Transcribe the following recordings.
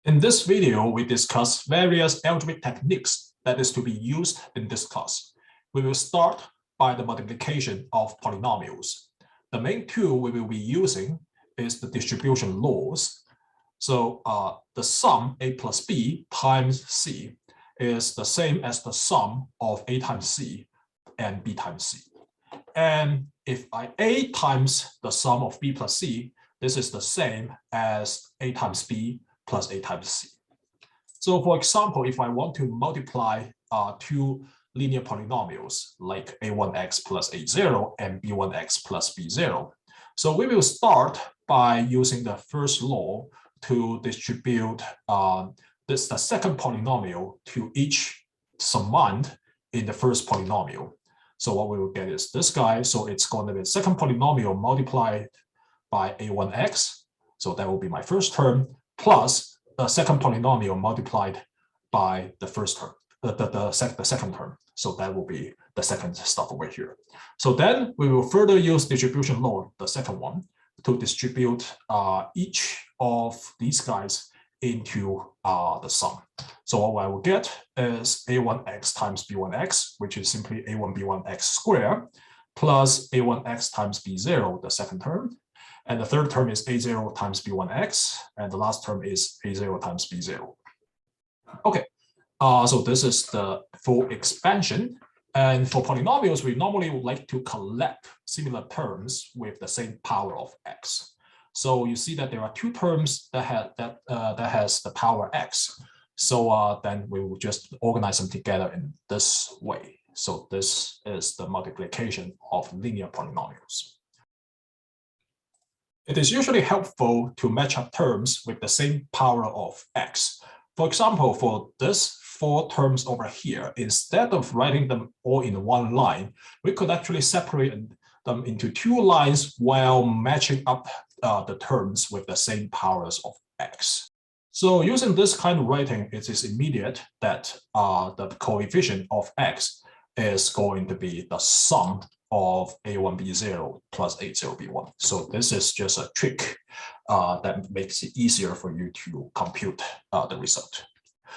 In this video, we discuss various algebraic techniques that is to be used in this class. We will start by the multiplication of polynomials. The main tool we will be using is the distribution laws. So the sum a plus b times c is the same as the sum of a times c and b times c. And if a times the sum of b plus c, this is the same as a times b plus a times c. So for example, if I want to multiply two linear polynomials like a1x plus a0 and b1x plus b0. So we will start by using the first law to distribute the second polynomial to each summand in the first polynomial. So what we will get is this guy. So it's going to be the second polynomial multiplied by a1x. So that will be my first term, plus the second polynomial multiplied by the first term, the second term. So that will be the second stuff over here. So then we will further use distribution law, the second one, to distribute each of these guys into the sum. So what I will get is a1x times b1x, which is simply a1 b1x squared, plus a1x times b0, the second term. And the third term is a0 times b1x, and the last term is a0 times b0. Okay, so this is the full expansion. And for polynomials, we normally would like to collect similar terms with the same power of x. So you see that there are two terms that has the power x. So then we will just organize them together in this way. So this is the multiplication of linear polynomials. It is usually helpful to match up terms with the same power of x. For example, for this four terms over here, instead of writing them all in one line, we could actually separate them into two lines while matching up the terms with the same powers of x. So using this kind of writing, it is immediate that the coefficient of x is going to be the sum of a1b0 plus a0b1. So this is just a trick that makes it easier for you to compute the result.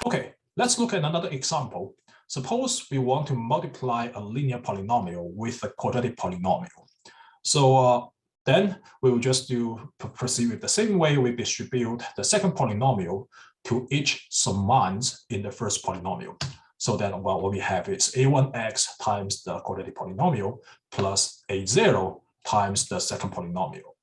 Okay, let's look at another example. Suppose we want to multiply a linear polynomial with a quadratic polynomial. So then we will just proceed with the same way we distribute the second polynomial to each summand in the first polynomial. So then what we have is a1x times the quadratic polynomial plus a0 times the second polynomial.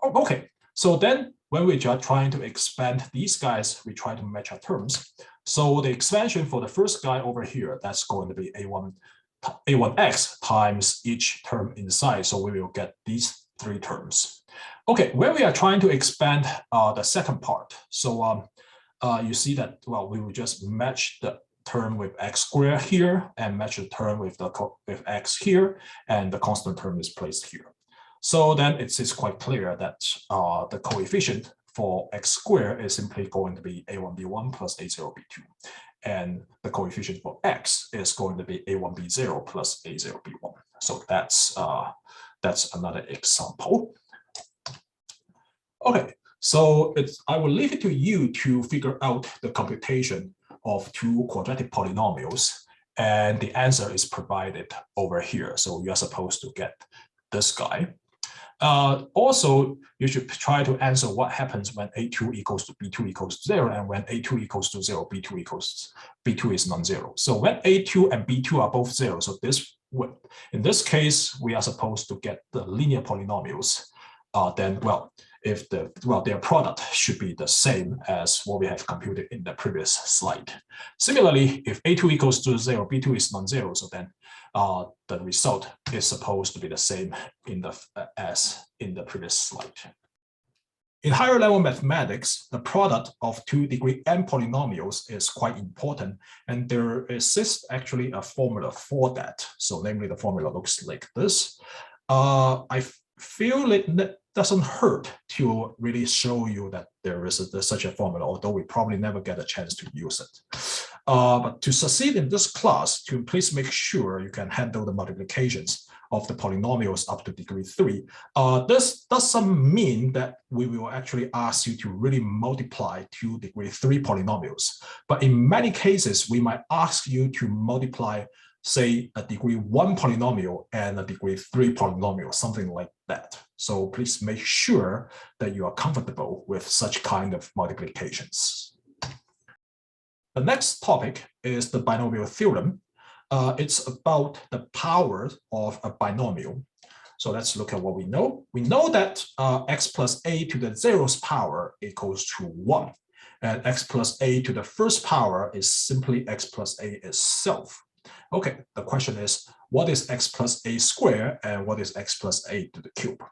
Okay, so then when we are trying to expand these guys, we try to match our terms. So the expansion for the first guy over here, that's going to be a1x times each term inside. So we will get these three terms. Okay, when we are trying to expand the second part, so you see that, well, we will just match the term with x squared here and match the term with x here, and the constant term is placed here. So then it is quite clear that the coefficient for x squared is simply going to be a1b1 plus a0b2, and the coefficient for x is going to be a1b0 plus a0b1. So that's another example. Okay, so I will leave it to you to figure out the computation of two quadratic polynomials, and the answer is provided over here. So you are supposed to get this guy. Also, you should try to answer what happens when a2 equals to b2 equals to 0, and when a2 equals to 0, b2 is non-zero. So when a2 and b2 are both 0, so in this case, we are supposed to get the linear polynomials. Then, well, if their product should be the same as what we have computed in the previous slide. Similarly, if a2 equals to 0, b2 is non-zero, so then the result is supposed to be the same as in the previous slide. In higher level mathematics, the product of 2 degree n polynomials is quite important, and there exists actually a formula for that. So namely, the formula looks like this. I feel it doesn't hurt to really show you that there is such a formula, although we probably never get a chance to use it. But to succeed in this class, please make sure you can handle the multiplications of the polynomials up to degree 3. This doesn't mean that we will actually ask you to really multiply 2 degree 3 polynomials. But in many cases, we might ask you to multiply, say, a degree 1 polynomial and a degree 3 polynomial, something like that. So please make sure that you are comfortable with such kind of multiplications. The next topic is the binomial theorem. It's about the power of a binomial. So let's look at what we know. We know that x plus a to the 0th power equals to 1. And x plus a to the first power is simply x plus a itself. Okay, the question is, what is x plus a squared and what is x plus a to the cube?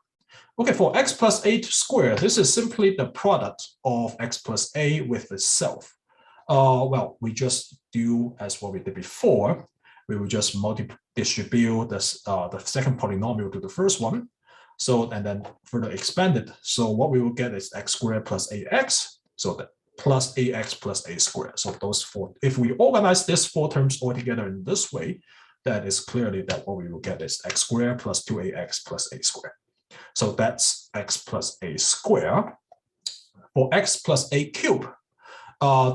Okay, for x plus a squared, this is simply the product of x plus a with itself. Well, we just do as what we did before. We will just distribute this, the second polynomial to the first one. So, and then further expand it. So what we will get is x squared plus ax. So that plus ax plus a squared. So those four, if we organize these 4 terms all together in this way, that is clearly that what we will get is x squared plus 2ax plus a squared. So that's x plus a squared. For x plus a cube,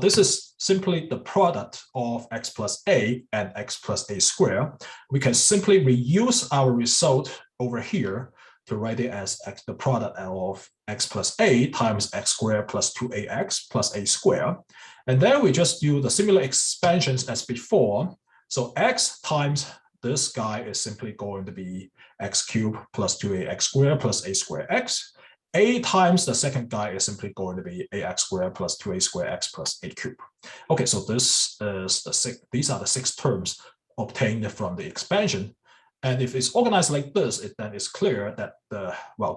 this is simply the product of x plus a and x plus a squared. We can simply reuse our result over here to write it as the product of x plus a times x squared plus 2ax plus a squared. And then we just do the similar expansions as before. So x times this guy is simply going to be x cubed plus 2ax squared plus a squared x. A times the second guy is simply going to be ax squared plus 2a squared x plus a cubed. Okay, so this is these are the 6 terms obtained from the expansion. And if it's organized like this, then it's clear that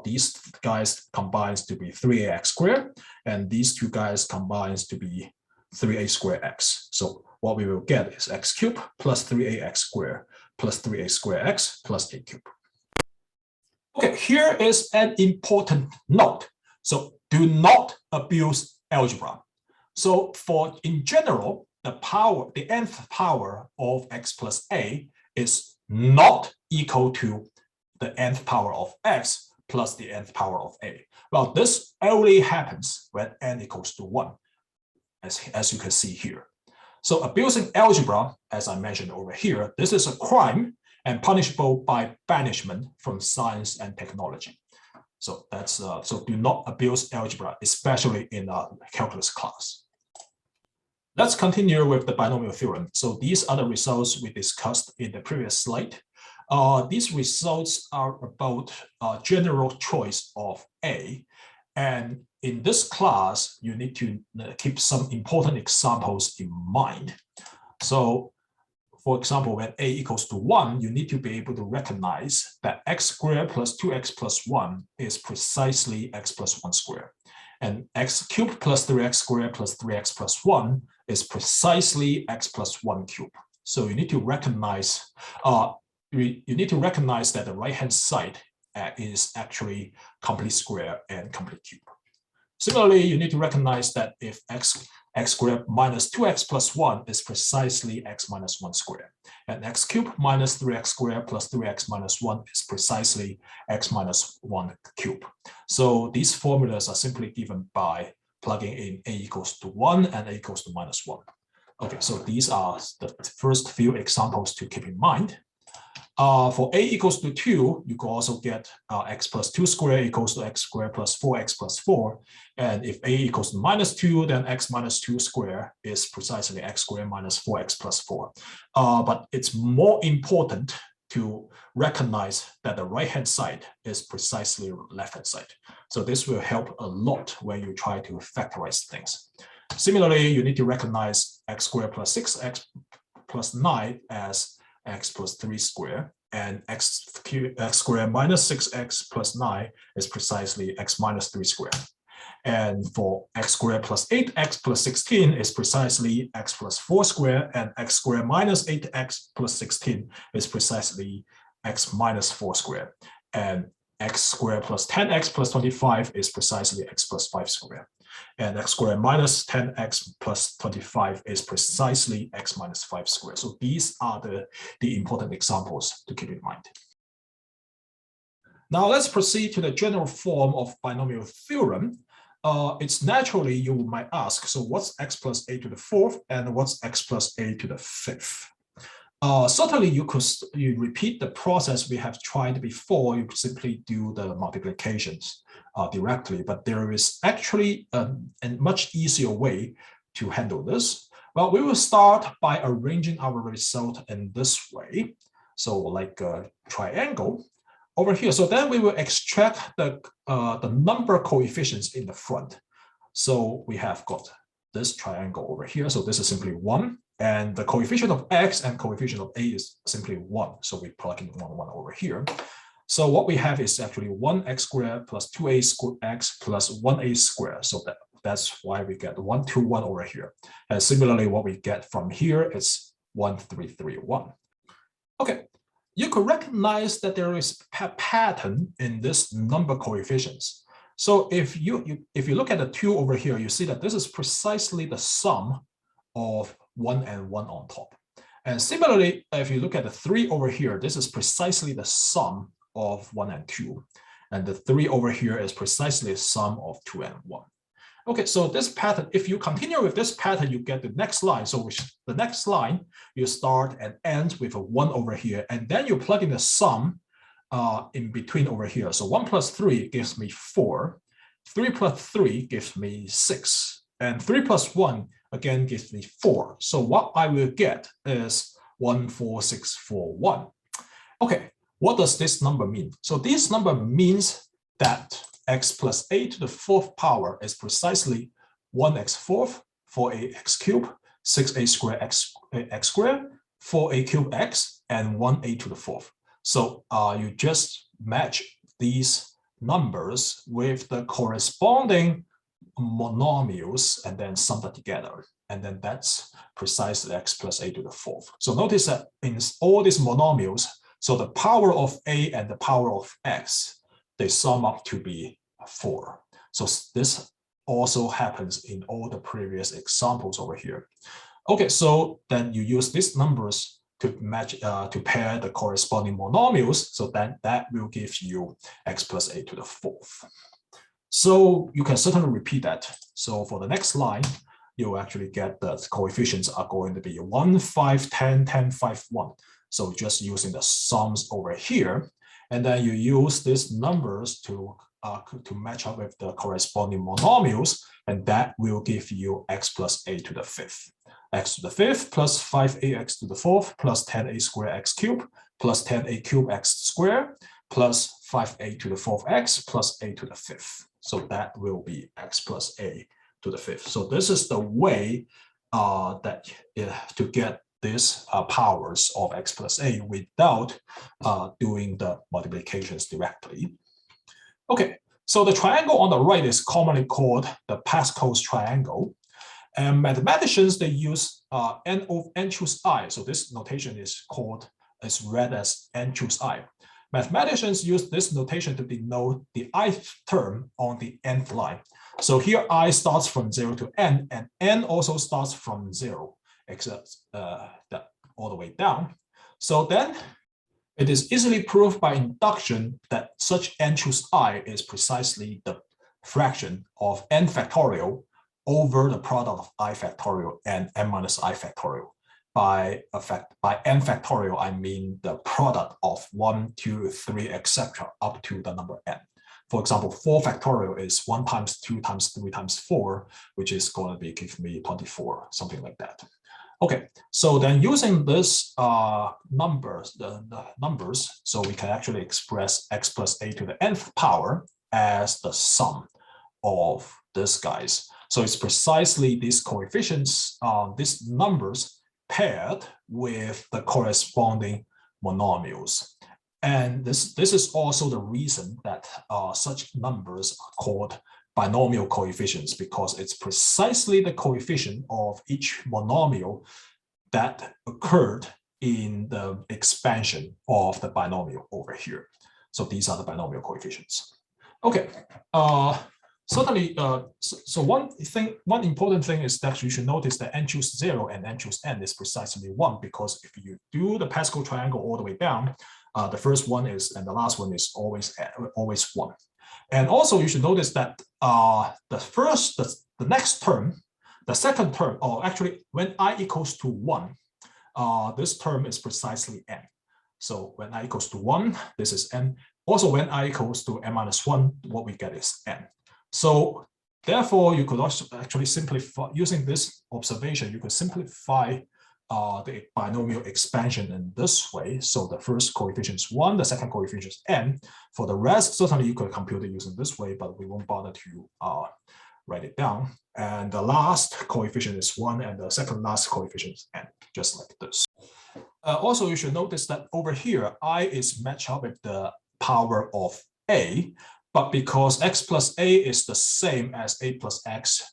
these guys combines to be 3ax squared, and these 2 guys combines to be 3a squared x. So what we will get is x cubed plus 3ax squared plus 3a squared x plus a cubed. Okay, here is an important note. So do not abuse algebra. So in general, the nth power of x plus a is not equal to the nth power of x plus the nth power of a. Well, this only happens when n equals to 1, as you can see here. So abusing algebra, as I mentioned over here, this is a crime and punishable by banishment from science and technology. So that's so do not abuse algebra, especially in a calculus class. Let's continue with the binomial theorem. So these are the results we discussed in the previous slide. These results are about general choice of A. And in this class, you need to keep some important examples in mind. So for example, when a equals to 1, you need to be able to recognize that x squared plus 2x plus 1 is precisely x plus 1 squared. And x cubed plus 3x squared plus 3x plus 1 is precisely x plus 1 cubed. So you need to recognize that the right-hand side is actually complete square and complete cube. Similarly, you need to recognize that if x squared minus 2x plus 1 is precisely x minus 1 squared, and x cubed minus 3x squared plus 3x minus 1 is precisely x minus 1 cubed. So these formulas are simply given by plugging in a equals to 1 and a equals to minus 1. Okay, so these are the first few examples to keep in mind. For a equals to 2, you can also get x plus 2 squared equals to x squared plus 4x plus 4. And if a equals to minus 2, then x minus 2 squared is precisely x squared minus 4x plus 4. But it's more important to recognize that the right-hand side is precisely left-hand side. So this will help a lot when you try to factorize things. Similarly, you need to recognize x squared plus 6x plus 9 as x plus 3 squared, and x squared minus 6x plus 9 is precisely x minus 3 squared. And for x squared plus 8x plus 16 is precisely x plus 4 squared, and x squared minus 8x plus 16 is precisely x minus 4 squared. And x squared plus 10x plus 25 is precisely x plus 5 squared. And x squared minus 10x plus 25 is precisely x minus 5 squared. So these are the important examples to keep in mind. Now let's proceed to the general form of binomial theorem. It's naturally you might ask, so what's x plus a to the fourth and what's x plus a to the fifth? Certainly you could repeat the process we have tried before. You could simply do the multiplications directly, but there is actually a much easier way to handle this. Well, we will start by arranging our result in this way. So like a triangle over here. So then we will extract the number coefficients in the front. So we have got this triangle over here. So this is simply 1. And the coefficient of x and coefficient of a is simply 1. So we plug in 1, 1 over here. So what we have is actually 1x squared plus 2x plus 1a squared. So that's why we get 1, 2, 1 over here. And similarly, what we get from here is 1, 3, 3, 1. Okay, you could recognize that there is a pattern in this number coefficients. So if you look at the 2 over here, you see that this is precisely the sum of 1 and 1 on top. And similarly, if you look at the 3 over here, this is precisely the sum of 1 and 2. And the 3 over here is precisely the sum of 2 and 1. Okay, so this pattern, if you continue with this pattern, you get the next line. So the next line, you start and end with a 1 over here, and then you plug in the sum in between over here. So 1 plus 3 gives me 4. 3 plus 3 gives me 6. And 3 plus 1 again gives me 4. So what I will get is 1, 4, 6, 4, 1. Okay, what does this number mean? So this number means that x plus a to the fourth power is precisely 1x fourth, 4ax cubed, 6a squared x squared, 4a cubed x, and 1a to the fourth. So you just match these numbers with the corresponding monomials and then sum that together. And then that's precisely x plus a to the fourth. So notice that in all these monomials, so the power of a and the power of x, they sum up to be 4. So this also happens in all the previous examples over here. Okay, so then you use these numbers to match, to pair the corresponding monomials. So then that will give you x plus a to the fourth. So you can certainly repeat that. So for the next line, you actually get the coefficients are going to be 1, 5, 10, 10, 5, 1. So just using the sums over here, and then you use these numbers to match up with the corresponding monomials, and that will give you x plus a to the fifth. X to the fifth plus 5ax to the fourth plus 10a squared x cubed plus 10a cubed x squared plus 5a to the fourth x plus a to the fifth. So that will be x plus a to the fifth. So this is the way to get these powers of x plus a without doing the multiplications directly. Okay, so the triangle on the right is commonly called the Pascal's triangle. And mathematicians, they use n of n choose I. So this notation is read as n choose I. Mathematicians use this notation to denote the ith term on the nth line. So here I starts from 0 to n, and n also starts from 0, except that all the way down. So then it is easily proved by induction that such n choose I is precisely the fraction of n factorial over the product of I factorial and n minus I factorial. By n factorial, I mean the product of 1, 2, 3, etc. up to the number n. For example, 4 factorial is 1 times 2 times 3 times 4, which is going to be give me 24, something like that. Okay, so then using this numbers, the numbers, so we can actually express x plus a to the nth power as the sum of these guys. So it's precisely these coefficients, these numbers paired with the corresponding monomials. And this is also the reason that such numbers are called binomial coefficients, because it's precisely the coefficient of each monomial that occurred in the expansion of the binomial over here. So these are the binomial coefficients. Okay, certainly, so one important thing is that you should notice that n choose 0 and n choose n is precisely 1, because if you do the Pascal triangle all the way down, The first one is, and the last one is always 1. And also you should notice that the next term, the second term, or actually when I equals to 1, this term is precisely n. So when I equals to 1, this is n. Also, when I equals to n minus 1, what we get is n. So therefore, you could also actually simplify, using this observation, you could simplify the binomial expansion in this way. So the first coefficient is 1, the second coefficient is n. For the rest, certainly you could compute it using this way, but we won't bother to write it down. And the last coefficient is 1, and the second last coefficient is n, just like this. Also, you should notice that over here, I is matched up with the power of a, but because x plus a is the same as a plus x,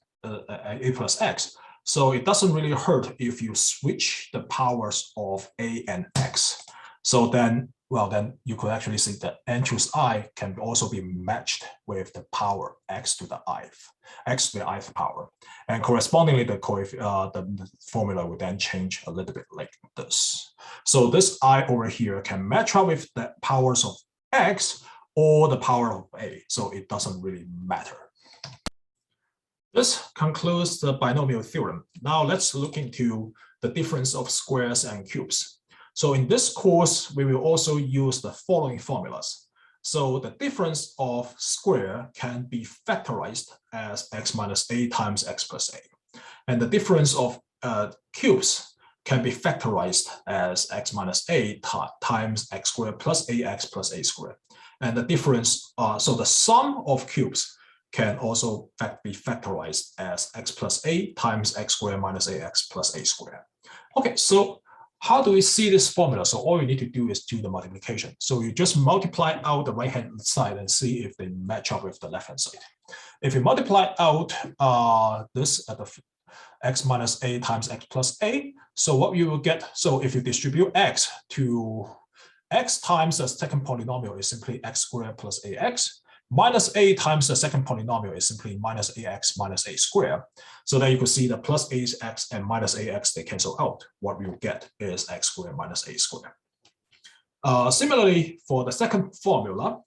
so it doesn't really hurt if you switch the powers of a and x. So then, well, then you could actually see that n choose I can also be matched with the power x to the ith power, and correspondingly the formula would then change a little bit like this. So this I over here can match up with the powers of x or the power of a, so it doesn't really matter. This concludes the binomial theorem. Now let's look into the difference of squares and cubes. So in this course, we will also use the following formulas. So the difference of square can be factorized as x minus a times x plus a. And the difference of cubes can be factorized as x minus a times x squared plus ax plus a squared. And the difference, so the sum of cubes can also be factorized as x plus a times x squared minus ax plus a squared. Okay, so how do we see this formula? So all you need to do is do the multiplication. So you just multiply out the right-hand side and see if they match up with the left-hand side. If you multiply out this at the x minus a times x plus a, so what you will get, so if you distribute x to x times the second polynomial is simply x squared plus ax, minus a times the second polynomial is simply minus ax minus a squared. So then you can see that plus ax and minus ax, they cancel out. What we will get is x squared minus a squared. Similarly, for the second formula,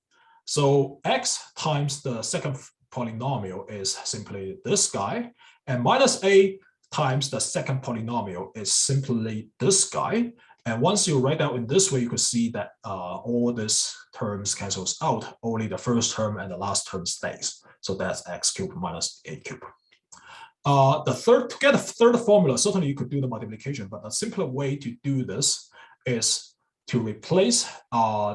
so x times the second polynomial is simply this guy, and minus a times the second polynomial is simply this guy. And once you write out in this way, you can see that all these terms cancels out. Only the first term and the last term stays. So that's x cubed minus a cubed. To get a third formula, certainly you could do the multiplication, but a simpler way to do this is to replace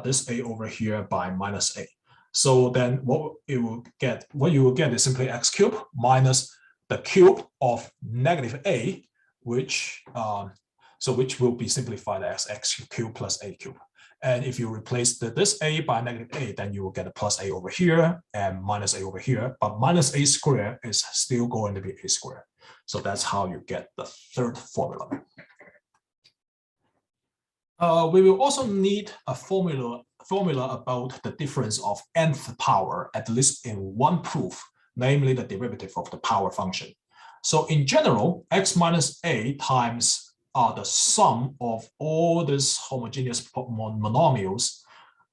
this a over here by minus a. So then what you will get is simply x cubed minus the cube of negative a, which will be simplified as x cubed plus a cubed. And if you replace this a by negative a, then you will get a plus a over here and minus a over here. But minus a squared is still going to be a squared. So that's how you get the third formula. We will also need a formula about the difference of nth power, at least in one proof, namely the derivative of the power function. So in general, x minus a times the sum of all these homogeneous monomials.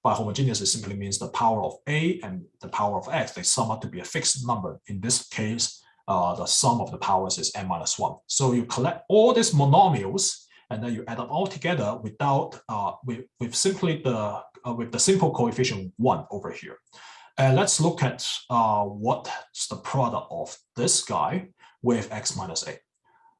By homogeneous, it simply means the power of a and the power of x, they sum up to be a fixed number. In this case, the sum of the powers is n minus 1. So you collect all these monomials and then you add them all together without with the simple coefficient 1 over here. And let's look at what's the product of this guy with x minus a.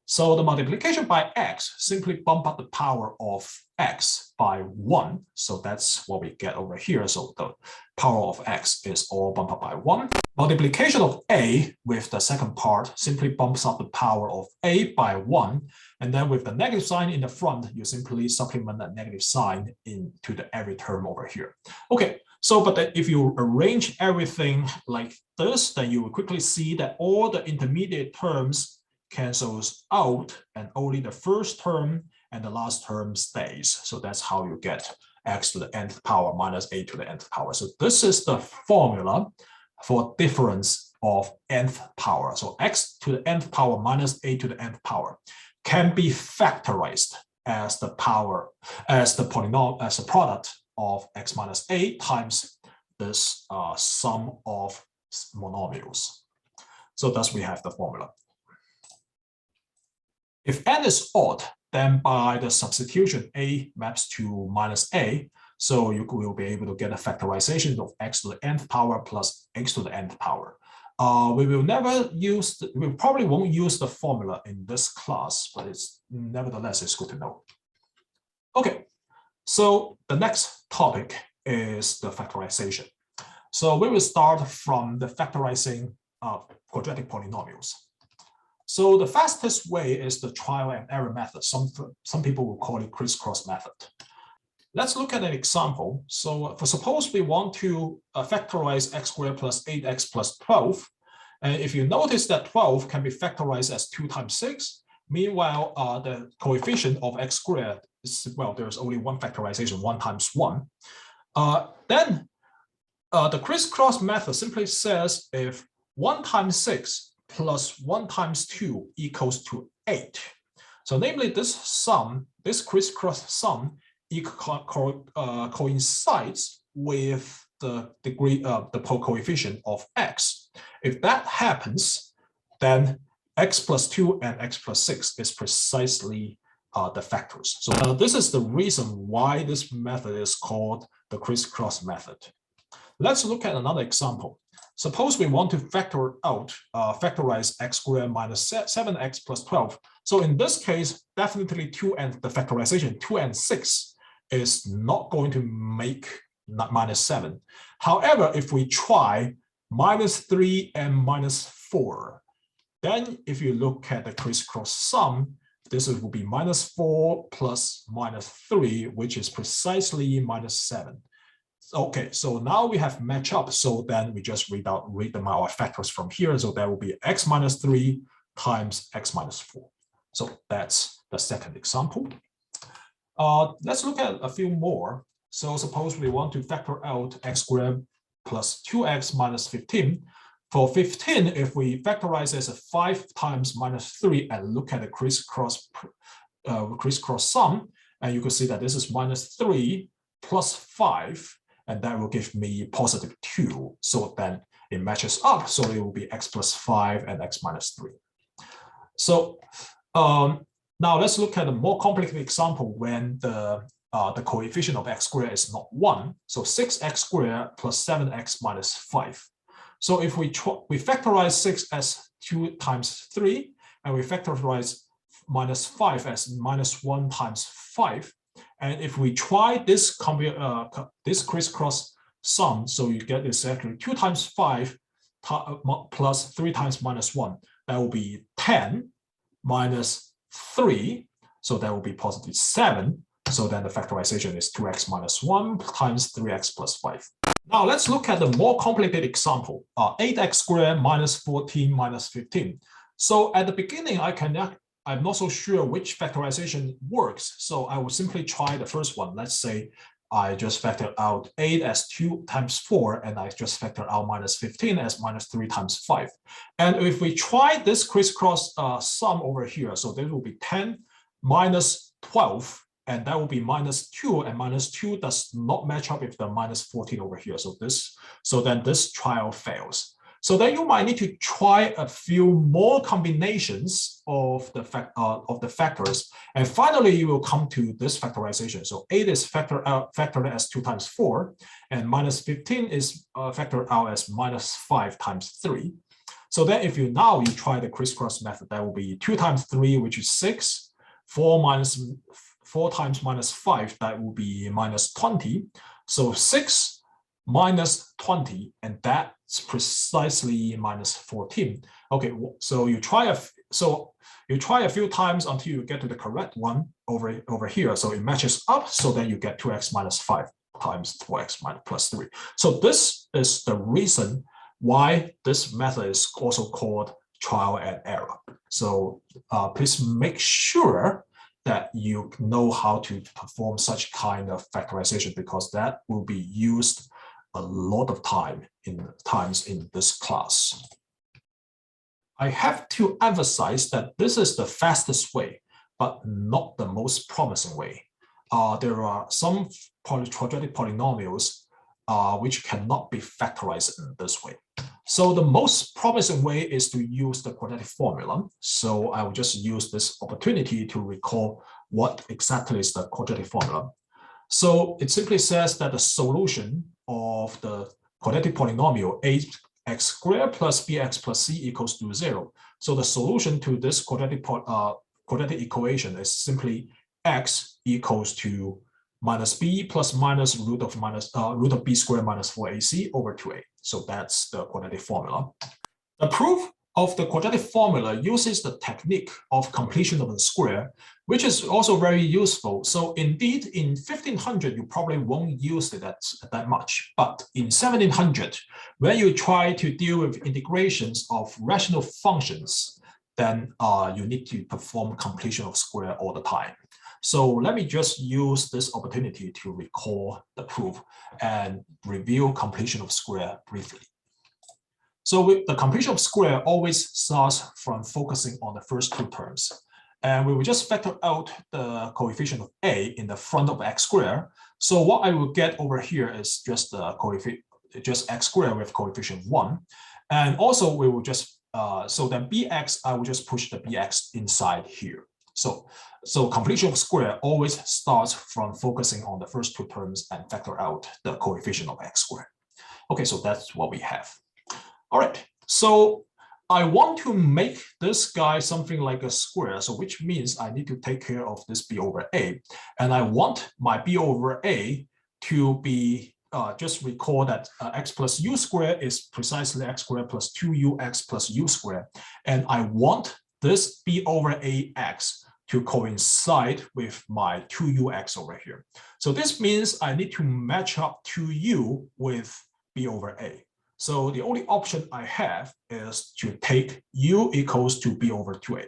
So the multiplication by x simply bump up the power of x by 1. So that's what we get over here. So the power of x is all bumped up by 1. Multiplication of a with the second part simply bumps up the power of a by 1. And then with the negative sign in the front, you simply supplement that negative sign into the every term over here. Okay, so but if you arrange everything like this, then you will quickly see that all the intermediate terms cancels out and only the first term and the last term stays. So that's how you get x to the nth power minus a to the nth power. So this is the formula for difference of nth power. So x to the nth power minus a to the nth power can be factorized as the power, as the polynomial, as a product of x minus a times this sum of monomials. So thus we have the formula. If n is odd, then by the substitution a maps to minus a, so you will be able to get a factorization of x to the nth power plus x to the nth power. We probably won't use the formula in this class, but nevertheless, it's good to know. Okay, so the next topic is the factorization. So we will start from the factorizing quadratic polynomials. So the fastest way is the trial and error method. Some people will call it crisscross method. Let's look at an example. So suppose we want to factorize x squared plus 8x plus 12. And if you notice that 12 can be factorized as 2 times 6, meanwhile, the coefficient of x squared is, well, there's only one factorization, 1 times 1. Then the crisscross method simply says if 1 times 6 plus 1 times 2 equals to 8. So namely, this crisscross sum coincides with the degree of the coefficient of x. If that happens, then x plus 2 and x plus 6 is precisely the factors. So this is the reason why this method is called the crisscross method. Let's look at another example. Suppose we want to factorize x squared minus 7x plus 12. So in this case, definitely 2 and the factorization 2 and 6 is not going to make minus 7. However, if we try minus 3 and minus 4, then if you look at the crisscross sum, this will be minus 4 plus minus 3, which is precisely minus 7. Okay, so now we have match up. So then we just read them out our factors from here. So that will be x minus 3 times x minus 4. So that's the second example. Let's look at a few more. So suppose we want to factor out x squared plus 2x minus 15. For 15, if we factorize as a 5 times minus 3 and look at the crisscross sum, and you can see that this is minus 3 plus 5. And that will give me positive 2. So then it matches up. So it will be x plus 5 and x minus 3. So now let's look at a more complicated example when the coefficient of x squared is not 1. So 6x squared plus 7x minus 5. So if we factorize 6 as 2 times 3, and we factorize minus 5 as minus 1 times 5, and if we try this crisscross sum, so you get exactly 2 times 5 plus 3 times minus 1, that will be 10 minus 3, so that will be positive 7. So then the factorization is 2x minus 1 times 3x plus 5. Now let's look at the more complicated example, 8x squared minus 14 minus 15. So at the beginning, I'm not so sure which factorization works. So I will simply try the first one. Let's say I just factor out 8 as 2 times 4, and I just factor out minus 15 as minus 3 times 5. And if we try this crisscross sum over here, so there will be 10 minus 12, and that will be minus 2, and minus 2 does not match up with the minus 14 over here. So then this trial fails. So then you might need to try a few more combinations of the factors, and finally you will come to this factorization. So 8 is factored as 2 times 4, and minus 15 is factored out as minus 5 times 3. So then if you try the crisscross method, that will be 2 times 3, which is 6, 4 times minus 5, that will be minus 20. So 6 minus 20, and that's precisely minus 14. Okay, so you try a few times until you get to the correct one over here. So it matches up. So then you get 2x minus 5 times 4x minus plus 3. So this is the reason why this method is also called trial and error. So please make sure that you know how to perform such kind of factorization, because that will be used a lot of times in this class. I have to emphasize that this is the fastest way, but not the most promising way. there are some quadratic polynomials which cannot be factorized in this way. So the most promising way is to use the quadratic formula. So I will just use this opportunity to recall what exactly is the quadratic formula. So it simply says that the solution of the quadratic polynomial ax squared plus bx plus c equals to 0. So the solution to this quadratic equation is simply x equals to minus b plus minus root of b squared minus 4ac over 2a. So that's the quadratic formula. The proof of the quadratic formula uses the technique of completion of the square, which is also very useful. So indeed, in 1500, you probably won't use it that much. But in 1700, when you try to deal with integrations of rational functions, then you need to perform completion of square all the time. So let me just use this opportunity to recall the proof and review completion of square briefly. So with the completion of square always starts from focusing on the first two terms. And we will just factor out the coefficient of a in the front of x squared. So what I will get over here is just the coefficient, just x squared with coefficient 1. And also we will just, so then bx, I will just push the bx inside here. So completion of square always starts from focusing on the first two terms and factor out the coefficient of x squared. Okay, so that's what we have. All right, so I want to make this guy something like a square, so which means I need to take care of this b over a. And I want my b over a to be, just recall that x plus u squared is precisely x squared plus 2ux plus u squared. And I want this b over ax to coincide with my 2ux over here. So this means I need to match up 2u with b over a. So the only option I have is to take u equals to b over 2a.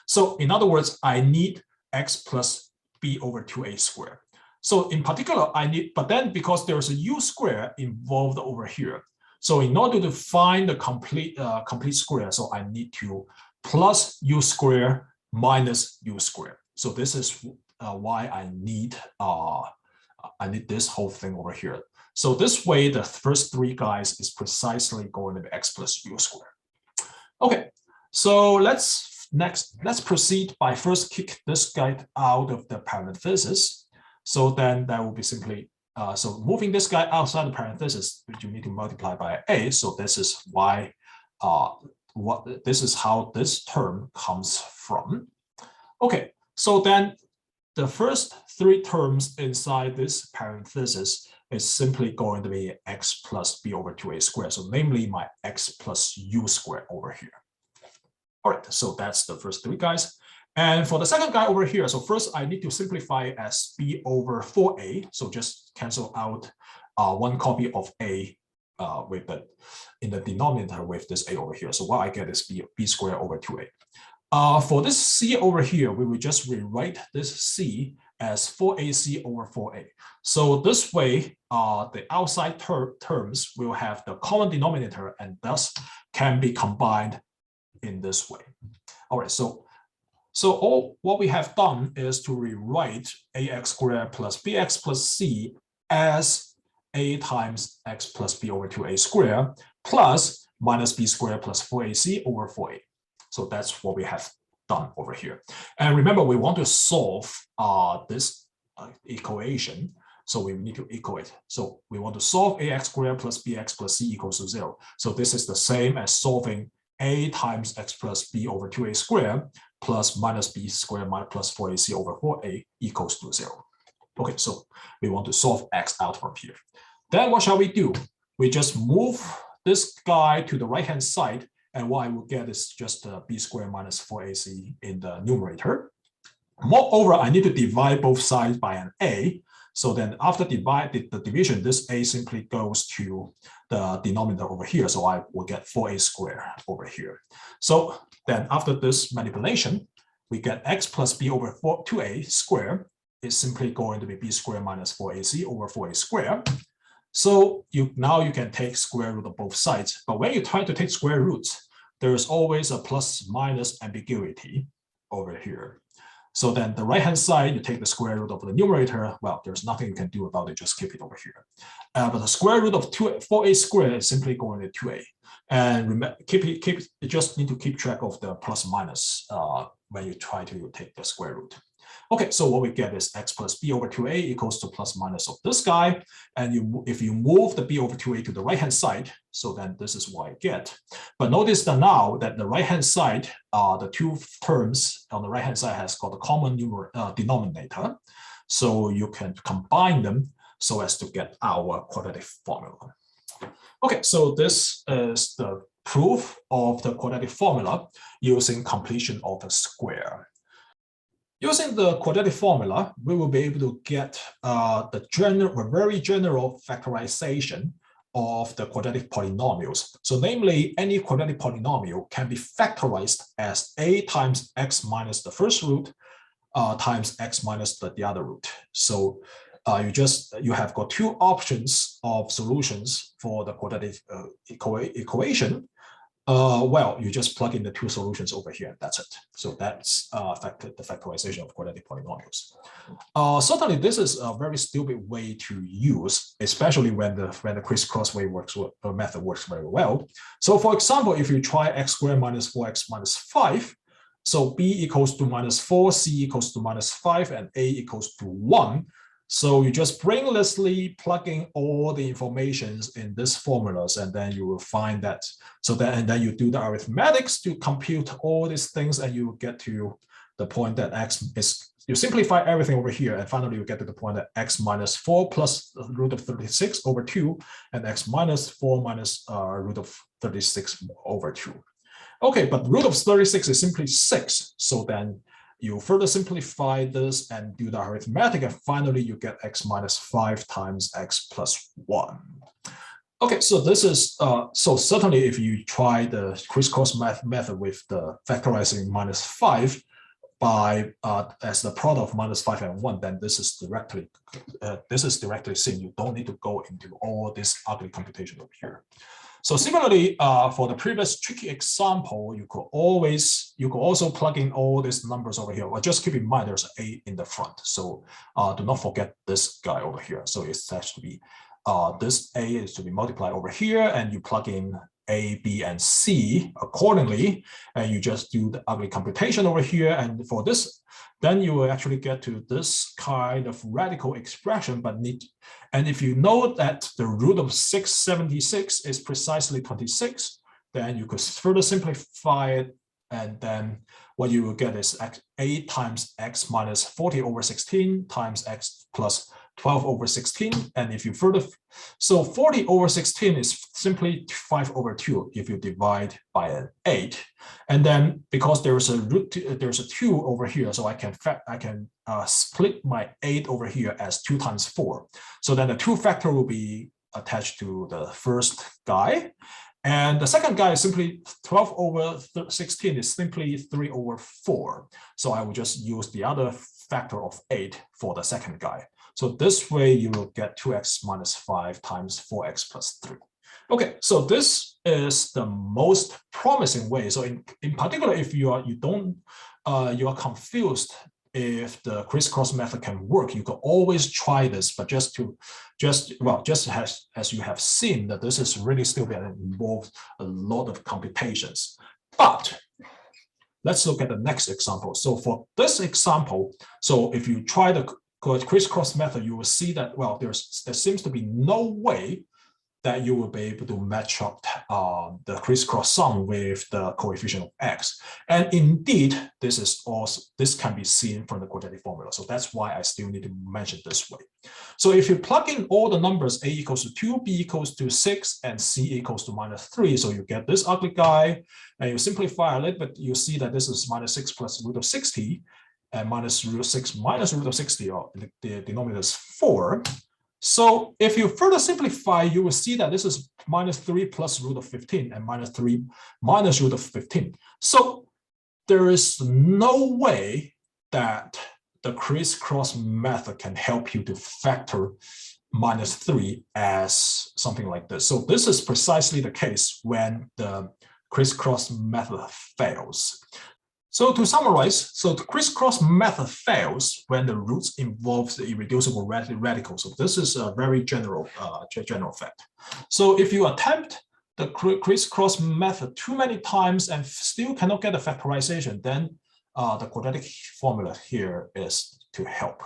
So in other words, I need x plus b over 2a squared. So in particular, I need, but then because there's a u squared involved over here. So in order to find the complete square, so I need to plus u squared minus u squared. So this is why I need this whole thing over here. So this way, the first three guys is precisely going to be x plus u squared. Okay, so let's proceed by first kick this guy out of the parenthesis. So then that will be simply, so moving this guy outside the parenthesis, you need to multiply by a. So this is why, this is how this term comes from. Okay, so then the first three terms inside this parenthesis is simply going to be x plus b over 2a squared. So namely my x plus u squared over here. All right, so that's the first three guys. And for the second guy over here, so first I need to simplify as b over 4a. So just cancel out one copy of a with the in the denominator with this a over here. So what I get is b squared over 2a. For this c over here, we will just rewrite this c as 4ac over 4a. So this way, the outside terms will have the common denominator and thus can be combined in this way. All right, so all what we have done is to rewrite ax squared plus bx plus c as a times x plus b over 2a squared plus minus b squared plus 4ac over 4a. So that's what we have done over here. And remember, we want to solve this equation. So we need to equal it. So we want to solve ax squared plus bx plus c equals to 0. So this is the same as solving a times x plus b over 2a squared plus minus b squared minus plus 4ac over 4a equals to 0. Okay, so we want to solve x out from here. Then what shall we do? We just move this guy to the right-hand side, and what I will get is just b squared minus 4ac in the numerator. Moreover, I need to divide both sides by an a. So then after the division, this a simply goes to the denominator over here. So I will get 4a squared over here. So then after this manipulation, we get x plus b over 2a squared is simply going to be b squared minus 4ac over 4a squared. So now you can take square root of both sides. But when you try to take square roots, there is always a plus minus ambiguity over here. So then the right-hand side, you take the square root of the numerator. Well, there's nothing you can do about it, just keep it over here. But the square root of 4a squared is simply going to 2a. And remember, you just need to keep track of the plus minus when you try to take the square root. Okay, so what we get is x plus b over 2a equals to plus minus of this guy. And if you move the b over 2a to the right-hand side, so then this is what I get. But notice that now that the right-hand side, the two terms on the right-hand side has got a common denominator. So you can combine them so as to get our quadratic formula. Okay, so this is the proof of the quadratic formula using completion of a square. Using the quadratic formula, we will be able to get the very general factorization of the quadratic polynomials. So namely, any quadratic polynomial can be factorized as a times x minus the first root times x minus the other root. So you have got two options of solutions for the quadratic equation. Well, you just plug in the two solutions over here, and that's it. So that's the factorization of quadratic polynomials. Certainly, this is a very stupid way to use, especially when the crisscross method works very well. So, for example, if you try x squared minus 4x minus 5, so b equals to minus 4, c equals to minus 5, and a equals to 1. So you just brainlessly plug in all the informations in these formulas, and then you will find that. And then you do the arithmetics to compute all these things, and you get to the point that x is. You simplify everything over here, and finally you get to the point that x minus 4 plus the root of 36 over 2, and x minus 4 minus root of 36 over 2. Okay, but root of 36 is simply 6. So then you further simplify this and do the arithmetic, and finally you get x minus 5 times x plus 1. Okay, so this is, so certainly if you try the crisscross method with the factorizing minus 5 by as the product of minus 5 and 1, then this is directly seen. You don't need to go into all this ugly computation over here. So similarly, for the previous tricky example, you could also plug in all these numbers over here. Well, just keep in mind there's an 8 in the front. So do not forget this guy over here. So it's actually this a is to be multiplied over here, and you plug in a, b, and c accordingly, and you just do the ugly computation over here. And for this, then you will actually get to this kind of radical expression. And if you know that the root of 676 is precisely 26, then you could further simplify it, and then what you will get is a times x minus 40 over 16 times x plus 12 over 16. And if you further, so 40 over 16 is simply 5 over 2 if you divide by an 8. And then because there's a 2 over here, so I can split my 8 over here as 2 times 4. So then the 2 factor will be attached to the first guy. And the second guy is simply 12 over 16 is simply 3 over 4. So I will just use the other factor of 8 for the second guy. So this way you will get 2x minus 5 times 4x plus 3. Okay, so this is the most promising way. So in particular, if you are confused if the crisscross method can work, you can always try this. But just as you have seen, that this is really stupid and involves a lot of computations. But let's look at the next example. So for this example, so if you try the crisscross method, you will see that, well, there seems to be no way that you will be able to match up the crisscross sum with the coefficient of x. And indeed, this can be seen from the quadratic formula. So that's why I still need to mention this way. So if you plug in all the numbers, a equals to 2, b equals to 6, and c equals to minus 3, so you get this ugly guy, and you simplify a little bit, you see that this is minus 6 plus root of 60, and minus root of 6 minus root of 60, or the denominator is 4. So if you further simplify, you will see that this is minus 3 plus root of 15 and minus 3 minus root of 15. So there is no way that the crisscross method can help you to factor minus 3 as something like this. So this is precisely the case when the crisscross method fails. So to summarize, so the crisscross method fails when the roots involve the irreducible radical. So this is a very general fact. So if you attempt the crisscross method too many times and still cannot get a factorization, then the quadratic formula here is to help.